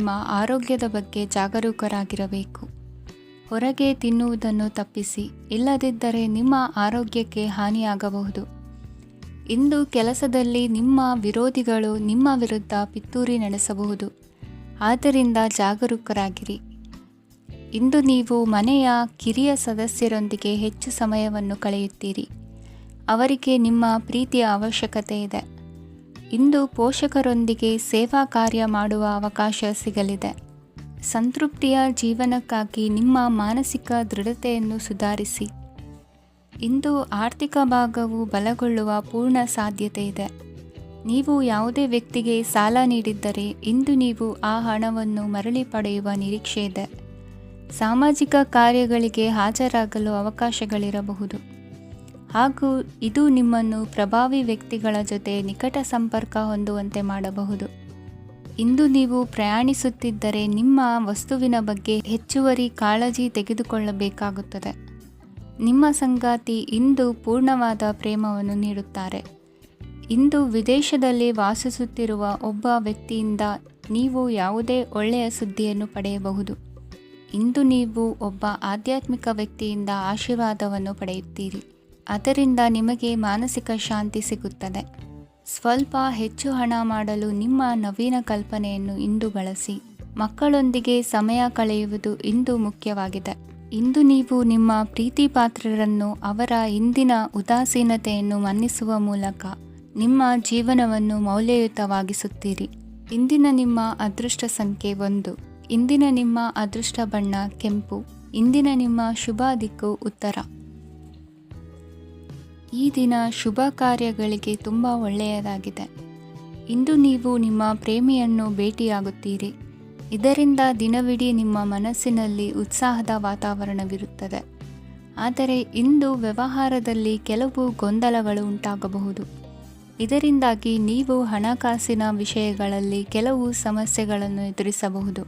ನಿಮ್ಮ ಆರೋಗ್ಯದ ಬಗ್ಗೆ ಜಾಗರೂಕರಾಗಿರಬೇಕು. ಹೊರಗೆ ತಿನ್ನುವುದನ್ನು ತಪ್ಪಿಸಿ, ಇಲ್ಲದಿದ್ದರೆ ನಿಮ್ಮ ಆರೋಗ್ಯಕ್ಕೆ ಹಾನಿಯಾಗಬಹುದು. ಇಂದು ಕೆಲಸದಲ್ಲಿ ನಿಮ್ಮ ವಿರೋಧಿಗಳು ನಿಮ್ಮ ವಿರುದ್ಧ ಪಿತೂರಿ ನಡೆಸಬಹುದು. ಆದ್ದರಿಂದ ಜಾಗರೂಕರಾಗಿರಿ. ಇಂದು ನೀವು ಮನೆಯ ಕಿರಿಯ ಸದಸ್ಯರೊಂದಿಗೆ ಹೆಚ್ಚು ಸಮಯವನ್ನು ಕಳೆಯುತ್ತೀರಿ. ಅವರಿಗೆ ನಿಮ್ಮ ಪ್ರೀತಿಯ ಅವಶ್ಯಕತೆ ಇದೆ. ಇಂದು ಪೋಷಕರೊಂದಿಗೆ ಸೇವಾ ಕಾರ್ಯ ಮಾಡುವ ಅವಕಾಶ ಸಿಗಲಿದೆ. ಸಂತೃಪ್ತಿಯ ಜೀವನಕ್ಕಾಗಿ ನಿಮ್ಮ ಮಾನಸಿಕ ದೃಢತೆಯನ್ನು ಸುಧಾರಿಸಿ. ಇಂದು ಆರ್ಥಿಕ ಭಾಗವು ಬಲಗೊಳ್ಳುವ ಪೂರ್ಣ ಸಾಧ್ಯತೆ ಇದೆ. ನೀವು ಯಾವುದೇ ವ್ಯಕ್ತಿಗೆ ಸಾಲ ನೀಡಿದ್ದರೆ ಇಂದು ನೀವು ಆ ಹಣವನ್ನು ಮರಳಿ ಪಡೆಯುವ ನಿರೀಕ್ಷೆ ಇದೆ. ಸಾಮಾಜಿಕ ಕಾರ್ಯಗಳಿಗೆ ಹಾಜರಾಗಲು ಅವಕಾಶಗಳಿರಬಹುದು ಹಾಗೂ ಇದು ನಿಮ್ಮನ್ನು ಪ್ರಭಾವಿ ವ್ಯಕ್ತಿಗಳ ಜೊತೆ ನಿಕಟ ಸಂಪರ್ಕ ಹೊಂದುವಂತೆ ಮಾಡಬಹುದು. ಇಂದು ನೀವು ಪ್ರಯಾಣಿಸುತ್ತಿದ್ದರೆ ನಿಮ್ಮ ವಸ್ತುವಿನ ಬಗ್ಗೆ ಹೆಚ್ಚುವರಿ ಕಾಳಜಿ ತೆಗೆದುಕೊಳ್ಳಬೇಕಾಗುತ್ತದೆ. ನಿಮ್ಮ ಸಂಗಾತಿ ಇಂದು ಪೂರ್ಣವಾದ ಪ್ರೇಮವನ್ನು ನೀಡುತ್ತಾರೆ. ಇಂದು ವಿದೇಶದಲ್ಲಿ ವಾಸಿಸುತ್ತಿರುವ ಒಬ್ಬ ವ್ಯಕ್ತಿಯಿಂದ ನೀವು ಯಾವುದೇ ಒಳ್ಳೆಯ ಸುದ್ದಿಯನ್ನು ಪಡೆಯಬಹುದು. ಇಂದು ನೀವು ಒಬ್ಬ ಆಧ್ಯಾತ್ಮಿಕ ವ್ಯಕ್ತಿಯಿಂದ ಆಶೀರ್ವಾದವನ್ನು ಪಡೆಯುತ್ತೀರಿ. ಅದರಿಂದ ನಿಮಗೆ ಮಾನಸಿಕ ಶಾಂತಿ ಸಿಗುತ್ತದೆ. ಸ್ವಲ್ಪ ಹೆಚ್ಚು ಹಣ ಮಾಡಲು ನಿಮ್ಮ ನವೀನ ಕಲ್ಪನೆಯನ್ನು ಇಂದು ಬಳಸಿ. ಮಕ್ಕಳೊಂದಿಗೆ ಸಮಯ ಕಳೆಯುವುದು ಇಂದು ಮುಖ್ಯವಾಗಿದೆ. ಇಂದು ನೀವು ನಿಮ್ಮ ಪ್ರೀತಿ ಪಾತ್ರರನ್ನು ಅವರ ಇಂದಿನ ಉದಾಸೀನತೆಯನ್ನು ಮನ್ನಿಸುವ ಮೂಲಕ ನಿಮ್ಮ ಜೀವನವನ್ನು ಮೌಲ್ಯಯುತವಾಗಿಸುತ್ತೀರಿ. ಇಂದಿನ ನಿಮ್ಮ ಅದೃಷ್ಟ ಸಂಖ್ಯೆ 1. ಇಂದಿನ ನಿಮ್ಮ ಅದೃಷ್ಟ ಬಣ್ಣ ಕೆಂಪು. ಇಂದಿನ ನಿಮ್ಮ ಶುಭ ದಿಕ್ಕು ಉತ್ತರ. ಈ ದಿನ ಶುಭ ಕಾರ್ಯಗಳಿಗೆ ತುಂಬ ಒಳ್ಳೆಯದಾಗಿದೆ. ಇಂದು ನೀವು ನಿಮ್ಮ ಪ್ರೇಮಿಯನ್ನು ಭೇಟಿಯಾಗುತ್ತೀರಿ. ಇದರಿಂದ ದಿನವಿಡೀ ನಿಮ್ಮ ಮನಸ್ಸಿನಲ್ಲಿ ಉತ್ಸಾಹದ ವಾತಾವರಣವಿರುತ್ತದೆ. ಆದರೆ ಇಂದು ವ್ಯವಹಾರದಲ್ಲಿ ಕೆಲವು ಗೊಂದಲಗಳು ಉಂಟಾಗಬಹುದು. ಇದರಿಂದಾಗಿ ನೀವು ಹಣಕಾಸಿನ ವಿಷಯಗಳಲ್ಲಿ ಕೆಲವು ಸಮಸ್ಯೆಗಳನ್ನು ಎದುರಿಸಬಹುದು.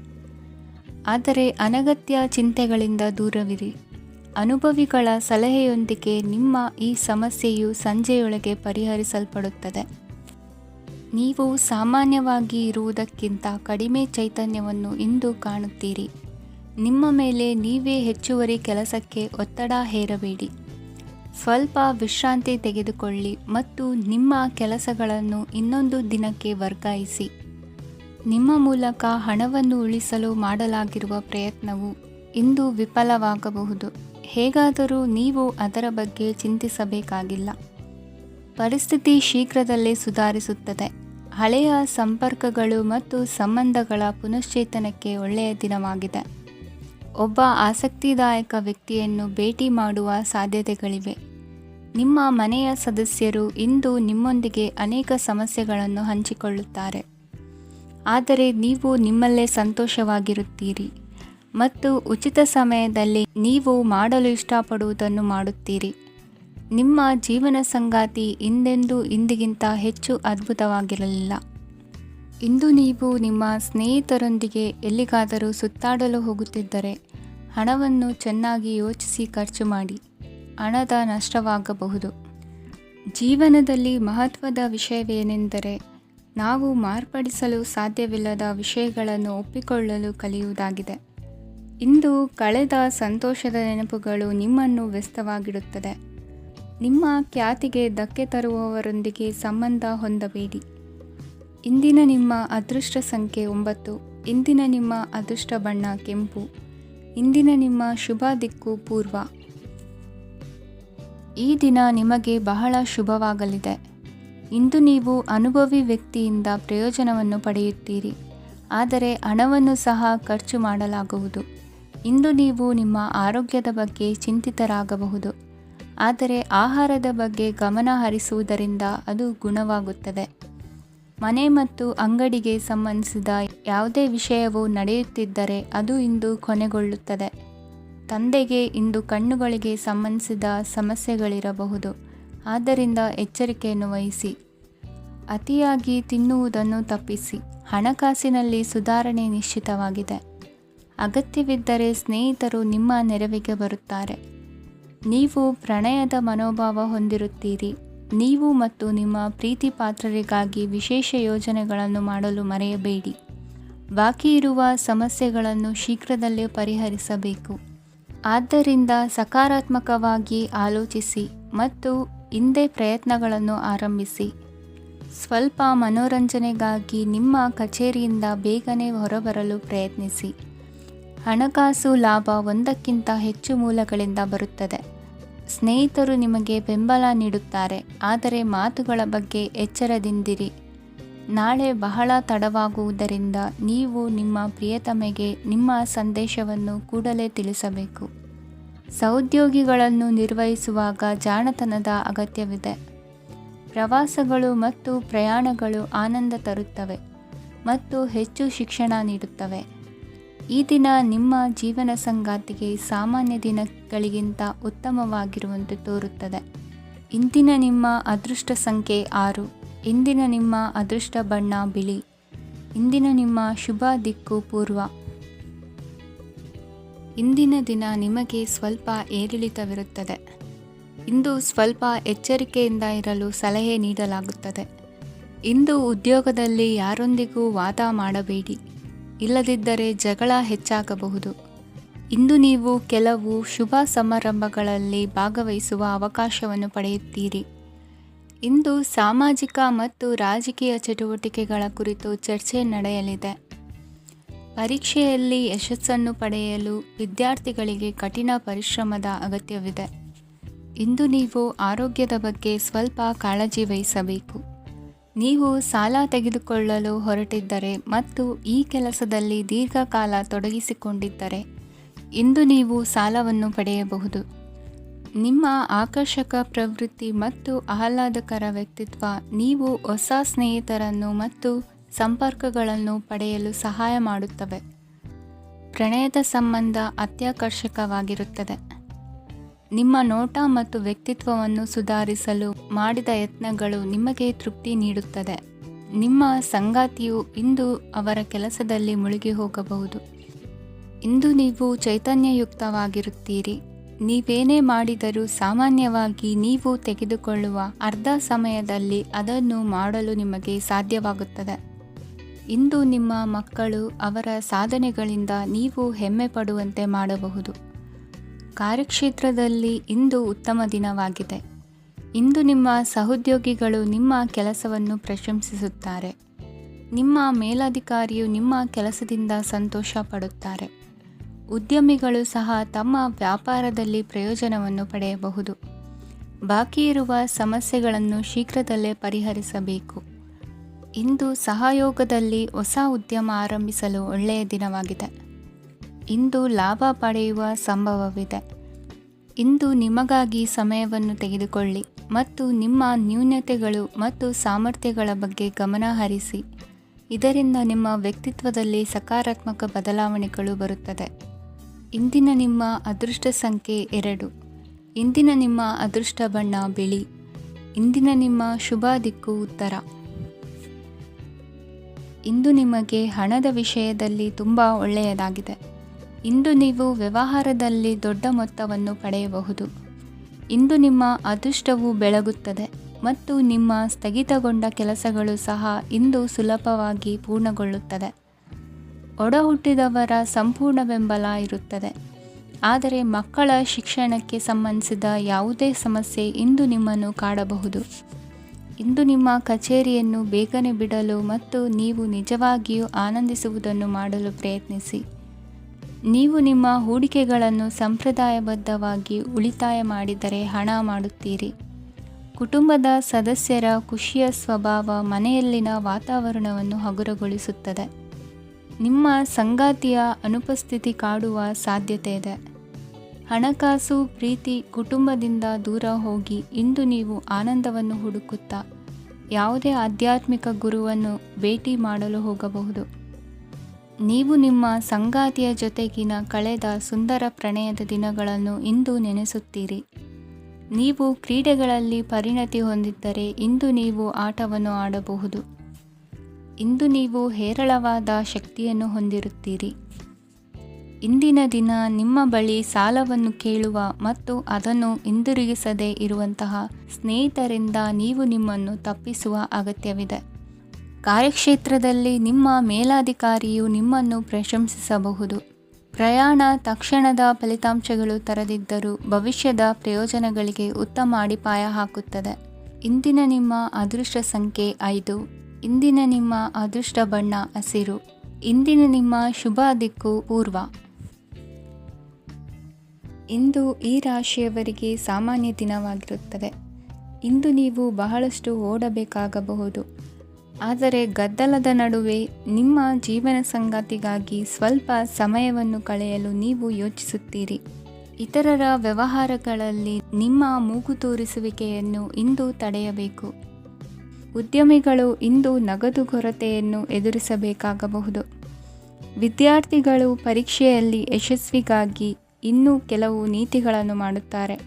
ಆದರೆ ಅನಗತ್ಯ ಚಿಂತೆಗಳಿಂದ ದೂರವಿರಿ. ಅನುಭವಿಗಳ ಸಲಹೆಯೊಂದಿಗೆ ನಿಮ್ಮ ಈ ಸಮಸ್ಯೆಯು ಸಂಜೆಯೊಳಗೆ ಪರಿಹರಿಸಲ್ಪಡುತ್ತದೆ. ನೀವು ಸಾಮಾನ್ಯವಾಗಿ ಇರುವುದಕ್ಕಿಂತ ಕಡಿಮೆ ಚೈತನ್ಯವನ್ನು ಇಂದು ಕಾಣುತ್ತೀರಿ. ನಿಮ್ಮ ಮೇಲೆ ನೀವೇ ಹೆಚ್ಚುವರಿ ಕೆಲಸಕ್ಕೆ ಒತ್ತಡ ಹೇರಬೇಡಿ. ಸ್ವಲ್ಪ ವಿಶ್ರಾಂತಿ ತೆಗೆದುಕೊಳ್ಳಿ ಮತ್ತು ನಿಮ್ಮ ಕೆಲಸಗಳನ್ನು ಇನ್ನೊಂದು ದಿನಕ್ಕೆ ವರ್ಗಾಯಿಸಿ. ನಿಮ್ಮ ಮೂಲಕ ಹಣವನ್ನು ಉಳಿಸಲು ಮಾಡಲಾಗಿರುವ ಪ್ರಯತ್ನವು ಇಂದು ವಿಫಲವಾಗಬಹುದು. ಹೇಗಾದರೂ ನೀವು ಅದರ ಬಗ್ಗೆ ಚಿಂತಿಸಬೇಕಾಗಿಲ್ಲ. ಪರಿಸ್ಥಿತಿ ಶೀಘ್ರದಲ್ಲೇ ಸುಧಾರಿಸುತ್ತದೆ. ಹಳೆಯ ಸಂಪರ್ಕಗಳು ಮತ್ತು ಸಂಬಂಧಗಳ ಪುನಶ್ಚೇತನಕ್ಕೆ ಒಳ್ಳೆಯ ದಿನವಾಗಿದೆ. ಒಬ್ಬ ಆಸಕ್ತಿದಾಯಕ ವ್ಯಕ್ತಿಯನ್ನು ಭೇಟಿ ಮಾಡುವ ಸಾಧ್ಯತೆಗಳಿವೆ. ನಿಮ್ಮ ಮನೆಯ ಸದಸ್ಯರು ಇಂದು ನಿಮ್ಮೊಂದಿಗೆ ಅನೇಕ ಸಮಸ್ಯೆಗಳನ್ನು ಹಂಚಿಕೊಳ್ಳುತ್ತಾರೆ. ಆದರೆ ನೀವು ನಿಮ್ಮಲ್ಲೇ ಸಂತೋಷವಾಗಿರುತ್ತೀರಿ ಮತ್ತು ಉಚಿತ ಸಮಯದಲ್ಲಿ ನೀವು ಮಾಡಲು ಇಷ್ಟಪಡುವುದನ್ನು ಮಾಡುತ್ತೀರಿ. ನಿಮ್ಮ ಜೀವನ ಸಂಗಾತಿ ಇಂದೆಂದೂ ಇಂದಿಗಿಂತ ಹೆಚ್ಚು ಅದ್ಭುತವಾಗಿರಲಿಲ್ಲ. ಇಂದು ನೀವು ನಿಮ್ಮ ಸ್ನೇಹಿತರೊಂದಿಗೆ ಎಲ್ಲಿಗಾದರೂ ಸುತ್ತಾಡಲು ಹೋಗುತ್ತಿದ್ದರೆ ಹಣವನ್ನು ಚೆನ್ನಾಗಿ ಯೋಚಿಸಿ ಖರ್ಚು ಮಾಡಿ. ಹಣದ ನಷ್ಟವಾಗಬಹುದು. ಜೀವನದಲ್ಲಿ ಮಹತ್ವದ ವಿಷಯವೇನೆಂದರೆ ನಾವು ಮಾರ್ಪಡಿಸಲು ಸಾಧ್ಯವಿಲ್ಲದ ವಿಷಯಗಳನ್ನು ಒಪ್ಪಿಕೊಳ್ಳಲು ಕಲಿಯುವುದಾಗಿದೆ. ಇಂದು ಕಳೆದ ಸಂತೋಷದ ನೆನಪುಗಳು ನಿಮ್ಮನ್ನು ವ್ಯಸ್ತವಾಗಿಡುತ್ತದೆ. ನಿಮ್ಮ ಖ್ಯಾತಿಗೆ ಧಕ್ಕೆ ತರುವವರೊಂದಿಗೆ ಸಂಬಂಧ ಹೊಂದಬೇಡಿ. ಇಂದಿನ ನಿಮ್ಮ ಅದೃಷ್ಟ ಸಂಖ್ಯೆ 9. ಇಂದಿನ ನಿಮ್ಮ ಅದೃಷ್ಟ ಬಣ್ಣ ಕೆಂಪು. ಇಂದಿನ ನಿಮ್ಮ ಶುಭ ದಿಕ್ಕು ಪೂರ್ವ. ಈ ದಿನ ನಿಮಗೆ ಬಹಳ ಶುಭವಾಗಲಿದೆ. ಇಂದು ನೀವು ಅನುಭವಿ ವ್ಯಕ್ತಿಯಿಂದ ಪ್ರಯೋಜನವನ್ನು ಪಡೆಯುತ್ತೀರಿ. ಆದರೆ ಹಣವನ್ನು ಸಹ ಖರ್ಚು ಮಾಡಲಾಗುವುದು. ಇಂದು ನೀವು ನಿಮ್ಮ ಆರೋಗ್ಯದ ಬಗ್ಗೆ ಚಿಂತಿತರಾಗಬಹುದು. ಆದರೆ ಆಹಾರದ ಬಗ್ಗೆ ಗಮನ ಹರಿಸುವುದರಿಂದ ಅದು ಗುಣವಾಗುತ್ತದೆ. ಮನೆ ಮತ್ತು ಅಂಗಡಿಗೆ ಸಂಬಂಧಿಸಿದ ಯಾವುದೇ ವಿಷಯವು ನಡೆಯುತ್ತಿದ್ದರೆ ಅದು ಇಂದು ಕೊನೆಗೊಳ್ಳುತ್ತದೆ. ತಂದೆಗೆ ಇಂದು ಕಣ್ಣುಗಳಿಗೆ ಸಂಬಂಧಿಸಿದ ಸಮಸ್ಯೆಗಳಿರಬಹುದು. ಆದ್ದರಿಂದ ಎಚ್ಚರಿಕೆಯನ್ನು ವಹಿಸಿ. ಅತಿಯಾಗಿ ತಿನ್ನುವುದನ್ನು ತಪ್ಪಿಸಿ. ಹಣಕಾಸಿನಲ್ಲಿ ಸುಧಾರಣೆ ನಿಶ್ಚಿತವಾಗಿದೆ. ಅಗತ್ಯವಿದ್ದರೆ ಸ್ನೇಹಿತರು ನಿಮ್ಮ ನೆರವಿಗೆ ಬರುತ್ತಾರೆ. ನೀವು ಪ್ರಣಯದ ಮನೋಭಾವ ಹೊಂದಿರುತ್ತೀರಿ. ನೀವು ಮತ್ತು ನಿಮ್ಮ ಪ್ರೀತಿ ಪಾತ್ರರಿಗಾಗಿ ವಿಶೇಷ ಯೋಜನೆಗಳನ್ನು ಮಾಡಲು ಮರೆಯಬೇಡಿ. ಬಾಕಿ ಇರುವ ಸಮಸ್ಯೆಗಳನ್ನು ಶೀಘ್ರದಲ್ಲೇ ಪರಿಹರಿಸಬೇಕು. ಆದ್ದರಿಂದ ಸಕಾರಾತ್ಮಕವಾಗಿ ಆಲೋಚಿಸಿ ಮತ್ತು ಇಂದೇ ಪ್ರಯತ್ನಗಳನ್ನು ಆರಂಭಿಸಿ. ಸ್ವಲ್ಪ ಮನೋರಂಜನೆಗಾಗಿ ನಿಮ್ಮ ಕಚೇರಿಯಿಂದ ಬೇಗನೆ ಹೊರಬರಲು ಪ್ರಯತ್ನಿಸಿ. ಹಣಕಾಸು ಲಾಭ ಒಂದಕ್ಕಿಂತ ಹೆಚ್ಚು ಮೂಲಗಳಿಂದ ಬರುತ್ತದೆ. ಸ್ನೇಹಿತರು ನಿಮಗೆ ಬೆಂಬಲ ನೀಡುತ್ತಾರೆ, ಆದರೆ ಮಾತುಗಳ ಬಗ್ಗೆ ಎಚ್ಚರದಿಂದಿರಿ. ನಾಳೆ ಬಹಳ ತಡವಾಗುವುದರಿಂದ ನೀವು ನಿಮ್ಮ ಪ್ರಿಯತಮೆಗೆ ನಿಮ್ಮ ಸಂದೇಶವನ್ನು ಕೂಡಲೇ ತಿಳಿಸಬೇಕು. ಸಹೋದ್ಯೋಗಿಗಳನ್ನು ನಿರ್ವಹಿಸುವಾಗ ಜಾಣತನದ ಅಗತ್ಯವಿದೆ. ಪ್ರವಾಸಗಳು ಮತ್ತು ಪ್ರಯಾಣಗಳು ಆನಂದ ತರುತ್ತವೆ ಮತ್ತು ಹೆಚ್ಚು ಶಿಕ್ಷಣ ನೀಡುತ್ತವೆ. ಈ ದಿನ ನಿಮ್ಮ ಜೀವನ ಸಂಗಾತಿಗೆ ಸಾಮಾನ್ಯ ದಿನಗಳಿಗಿಂತ ಉತ್ತಮವಾಗಿರುವಂತೆ ತೋರುತ್ತದೆ. ಇಂದಿನ ನಿಮ್ಮ ಅದೃಷ್ಟ ಸಂಖ್ಯೆ 6. ಇಂದಿನ ನಿಮ್ಮ ಅದೃಷ್ಟ ಬಣ್ಣ ಬಿಳಿ. ಇಂದಿನ ನಿಮ್ಮ ಶುಭ ದಿಕ್ಕು ಪೂರ್ವ. ಇಂದಿನ ದಿನ ನಿಮಗೆ ಸ್ವಲ್ಪ ಏರಿಳಿತವಿರುತ್ತದೆ. ಇಂದು ಸ್ವಲ್ಪ ಎಚ್ಚರಿಕೆಯಿಂದ ಇರಲು ಸಲಹೆ ನೀಡಲಾಗುತ್ತದೆ. ಇಂದು ಉದ್ಯೋಗದಲ್ಲಿ ಯಾರೊಂದಿಗೂ ವಾದ ಮಾಡಬೇಡಿ, ಇಲ್ಲದಿದ್ದರೆ ಜಗಳ ಹೆಚ್ಚಾಗಬಹುದು. ಇಂದು ನೀವು ಕೆಲವು ಶುಭ ಸಮಾರಂಭಗಳಲ್ಲಿ ಭಾಗವಹಿಸುವ ಅವಕಾಶವನ್ನು ಪಡೆಯುತ್ತೀರಿ. ಇಂದು ಸಾಮಾಜಿಕ ಮತ್ತು ರಾಜಕೀಯ ಚಟುವಟಿಕೆಗಳ ಕುರಿತು ಚರ್ಚೆ ನಡೆಯಲಿದೆ. ಪರೀಕ್ಷೆಯಲ್ಲಿ ಯಶಸ್ಸನ್ನು ಪಡೆಯಲು ವಿದ್ಯಾರ್ಥಿಗಳಿಗೆ ಕಠಿಣ ಪರಿಶ್ರಮದ ಅಗತ್ಯವಿದೆ. ಇಂದು ನೀವು ಆರೋಗ್ಯದ ಬಗ್ಗೆ ಸ್ವಲ್ಪ ಕಾಳಜಿ ವಹಿಸಬೇಕು. ನೀವು ಸಾಲ ತೆಗೆದುಕೊಳ್ಳಲು ಹೊರಟಿದ್ದರೆ ಮತ್ತು ಈ ಕೆಲಸದಲ್ಲಿ ದೀರ್ಘಕಾಲ ತೊಡಗಿಸಿಕೊಂಡಿದ್ದರೆ ಇಂದು ನೀವು ಸಾಲವನ್ನು ಪಡೆಯಬಹುದು. ನಿಮ್ಮ ಆಕರ್ಷಕ ಪ್ರವೃತ್ತಿ ಮತ್ತು ಆಹ್ಲಾದಕರ ವ್ಯಕ್ತಿತ್ವ ನೀವು ಹೊಸ ಸ್ನೇಹಿತರನ್ನು ಮತ್ತು ಸಂಪರ್ಕಗಳನ್ನು ಪಡೆಯಲು ಸಹಾಯ ಮಾಡುತ್ತವೆ. ಪ್ರಣಯದ ಸಂಬಂಧ ಅತ್ಯಾಕರ್ಷಕವಾಗಿರುತ್ತದೆ. ನಿಮ್ಮ ನೋಟ ಮತ್ತು ವ್ಯಕ್ತಿತ್ವವನ್ನು ಸುಧಾರಿಸಲು ಮಾಡಿದ ಯತ್ನಗಳು ನಿಮಗೆ ತೃಪ್ತಿ ನೀಡುತ್ತದೆ. ನಿಮ್ಮ ಸಂಗಾತಿಯು ಇಂದು ಅವರ ಕೆಲಸದಲ್ಲಿ ಮುಳುಗಿ ಹೋಗಬಹುದು. ಇಂದು ನೀವು ಚೈತನ್ಯಯುಕ್ತವಾಗಿರುತ್ತೀರಿ. ನೀವೇನೇ ಮಾಡಿದರೂ ಸಾಮಾನ್ಯವಾಗಿ ನೀವು ತೆಗೆದುಕೊಳ್ಳುವ ಅರ್ಧ ಸಮಯದಲ್ಲಿ ಅದನ್ನು ಮಾಡಲು ನಿಮಗೆ ಸಾಧ್ಯವಾಗುತ್ತದೆ. ಇಂದು ನಿಮ್ಮ ಮಕ್ಕಳು ಅವರ ಸಾಧನೆಗಳಿಂದ ನೀವು ಹೆಮ್ಮೆ ಪಡುವಂತೆ ಮಾಡಬಹುದು. ಕಾರ್ಯಕ್ಷೇತ್ರದಲ್ಲಿ ಇಂದು ಉತ್ತಮ ದಿನವಾಗಿದೆ. ಇಂದು ನಿಮ್ಮ ಸಹೋದ್ಯೋಗಿಗಳು ನಿಮ್ಮ ಕೆಲಸವನ್ನು ಪ್ರಶಂಸಿಸುತ್ತಾರೆ. ನಿಮ್ಮ ಮೇಲಧಿಕಾರಿಯು ನಿಮ್ಮ ಕೆಲಸದಿಂದ ಸಂತೋಷ ಪಡುತ್ತಾರೆ. ಉದ್ಯಮಿಗಳು ಸಹ ತಮ್ಮ ವ್ಯಾಪಾರದಲ್ಲಿ ಪ್ರಯೋಜನವನ್ನು ಪಡೆಯಬಹುದು. ಬಾಕಿ ಇರುವ ಸಮಸ್ಯೆಗಳನ್ನು ಶೀಘ್ರದಲ್ಲೇ ಪರಿಹರಿಸಬೇಕು. ಇಂದು ಸಹಯೋಗದಲ್ಲಿ ಹೊಸ ಉದ್ಯಮ ಆರಂಭಿಸಲು ಒಳ್ಳೆಯ ದಿನವಾಗಿದೆ. ಇಂದು ಲಾಭ ಪಡೆಯುವ ಸಂಭವವಿದೆ. ಇಂದು ನಿಮಗಾಗಿ ಸಮಯವನ್ನು ತೆಗೆದುಕೊಳ್ಳಿ ಮತ್ತು ನಿಮ್ಮ ನ್ಯೂನತೆಗಳು ಮತ್ತು ಸಾಮರ್ಥ್ಯಗಳ ಬಗ್ಗೆ ಗಮನ ಹರಿಸಿ. ಇದರಿಂದ ನಿಮ್ಮ ವ್ಯಕ್ತಿತ್ವದಲ್ಲಿ ಸಕಾರಾತ್ಮಕ ಬದಲಾವಣೆಗಳು ಬರುತ್ತದೆ. ಇಂದಿನ ನಿಮ್ಮ ಅದೃಷ್ಟ ಸಂಖ್ಯೆ 2. ಇಂದಿನ ನಿಮ್ಮ ಅದೃಷ್ಟ ಬಣ್ಣ ಬಿಳಿ. ಇಂದಿನ ನಿಮ್ಮ ಶುಭ ದಿಕ್ಕು ಉತ್ತರ. ಇಂದು ನಿಮಗೆ ಹಣದ ವಿಷಯದಲ್ಲಿ ತುಂಬ ಒಳ್ಳೆಯದಾಗಿದೆ. ಇಂದು ನೀವು ವ್ಯವಹಾರದಲ್ಲಿ ದೊಡ್ಡ ಮೊತ್ತವನ್ನು ಪಡೆಯಬಹುದು. ಇಂದು ನಿಮ್ಮ ಅದೃಷ್ಟವು ಬೆಳಗುತ್ತದೆ ಮತ್ತು ನಿಮ್ಮ ಸ್ಥಗಿತಗೊಂಡ ಕೆಲಸಗಳು ಸಹ ಇಂದು ಸುಲಭವಾಗಿ ಪೂರ್ಣಗೊಳ್ಳುತ್ತದೆ. ಒಡಹುಟ್ಟಿದವರ ಸಂಪೂರ್ಣ ಬೆಂಬಲ ಇರುತ್ತದೆ. ಆದರೆ ಮಕ್ಕಳ ಶಿಕ್ಷಣಕ್ಕೆ ಸಂಬಂಧಿಸಿದ ಯಾವುದೇ ಸಮಸ್ಯೆ ಇಂದು ನಿಮ್ಮನ್ನು ಕಾಡಬಹುದು. ಇಂದು ನಿಮ್ಮ ಕಚೇರಿಯನ್ನು ಬೇಗನೆ ಬಿಡಲು ಮತ್ತು ನೀವು ನಿಜವಾಗಿಯೂ ಆನಂದಿಸುವುದನ್ನು ಮಾಡಲು ಪ್ರಯತ್ನಿಸಿ. ನೀವು ನಿಮ್ಮ ಹೂಡಿಕೆಗಳನ್ನು ಸಂಪ್ರದಾಯಬದ್ಧವಾಗಿ ಉಳಿತಾಯ ಮಾಡಿದರೆ ಹಣ ಮಾಡುತ್ತೀರಿ. ಕುಟುಂಬದ ಸದಸ್ಯರ ಖುಷಿಯ ಸ್ವಭಾವ ಮನೆಯಲ್ಲಿನ ವಾತಾವರಣವನ್ನು ಹಗುರಗೊಳಿಸುತ್ತದೆ. ನಿಮ್ಮ ಸಂಗಾತಿಯ ಅನುಪಸ್ಥಿತಿ ಕಾಡುವ ಸಾಧ್ಯತೆ ಇದೆ. ಹಣಕಾಸು, ಪ್ರೀತಿ, ಕುಟುಂಬದಿಂದ ದೂರ ಹೋಗಿ ಇಂದು ನೀವು ಆನಂದವನ್ನು ಹುಡುಕುತ್ತಾ ಯಾವುದೇ ಆಧ್ಯಾತ್ಮಿಕ ಗುರುವನ್ನು ಭೇಟಿ ಮಾಡಲು ಹೋಗಬಹುದು. ನೀವು ನಿಮ್ಮ ಸಂಗಾತಿಯ ಜೊತೆಗಿನ ಕಳೆದ ಸುಂದರ ಪ್ರಣಯದ ದಿನಗಳನ್ನು ಇಂದು ನೆನೆಸುತ್ತೀರಿ. ನೀವು ಕ್ರೀಡೆಗಳಲ್ಲಿ ಪರಿಣತಿ ಹೊಂದಿದ್ದರೆ ಇಂದು ನೀವು ಆಟವನ್ನು ಆಡಬಹುದು. ಇಂದು ನೀವು ಹೇರಳವಾದ ಶಕ್ತಿಯನ್ನು ಹೊಂದಿರುತ್ತೀರಿ. ಇಂದಿನ ದಿನ ನಿಮ್ಮ ಬಳಿ ಸಾಲವನ್ನು ಕೇಳುವ ಮತ್ತು ಅದನ್ನು ಹಿಂದಿರುಗಿಸದೇ ಇರುವಂತಹ ಸ್ನೇಹಿತರಿಂದ ನೀವು ನಿಮ್ಮನ್ನು ತಪ್ಪಿಸುವ ಅಗತ್ಯವಿದೆ. ಕಾರ್ಯಕ್ಷೇತ್ರದಲ್ಲಿ ನಿಮ್ಮ ಮೇಲಾಧಿಕಾರಿಯು ನಿಮ್ಮನ್ನು ಪ್ರಶಂಸಿಸಬಹುದು. ಪ್ರಯಾಣ ತಕ್ಷಣದ ಫಲಿತಾಂಶಗಳು ತರದಿದ್ದರೂ ಭವಿಷ್ಯದ ಪ್ರಯೋಜನಗಳಿಗೆ ಉತ್ತಮ ಅಡಿಪಾಯ ಹಾಕುತ್ತದೆ. ಇಂದಿನ ನಿಮ್ಮ ಅದೃಷ್ಟ ಸಂಖ್ಯೆ 5. ಇಂದಿನ ನಿಮ್ಮ ಅದೃಷ್ಟ ಬಣ್ಣ ಹಸಿರು. ಇಂದಿನ ನಿಮ್ಮ ಶುಭ ದಿಕ್ಕು ಪೂರ್ವ. ಇಂದು ಈ ರಾಶಿಯವರಿಗೆ ಸಾಮಾನ್ಯ ದಿನವಾಗಿರುತ್ತದೆ. ಇಂದು ನೀವು ಬಹಳಷ್ಟು ಓಡಬೇಕಾಗಬಹುದು, ಆದರೆ ಗದ್ದಲದ ನಡುವೆ ನಿಮ್ಮ ಜೀವನ ಸಂಗಾತಿಗಾಗಿ ಸ್ವಲ್ಪ ಸಮಯವನ್ನು ಕಳೆಯಲು ನೀವು ಯೋಚಿಸುತ್ತೀರಿ. ಇತರರ ವ್ಯವಹಾರಗಳಲ್ಲಿ ನಿಮ್ಮ ಮೂಗು ತೂರಿಸುವಿಕೆಯನ್ನು ಇಂದು ತಡೆಯಬೇಕು. ಉದ್ಯಮಿಗಳು ಇಂದು ನಗದು ಕೊರತೆಯನ್ನು ಎದುರಿಸಬೇಕಾಗಬಹುದು. ವಿದ್ಯಾರ್ಥಿಗಳು ಪರೀಕ್ಷೆಯಲ್ಲಿ ಯಶಸ್ವಿಗಾಗಿ ಇನ್ನೂ ಕೆಲವು ನೀತಿಗಳನ್ನು ಮಾಡುತ್ತಾರೆ.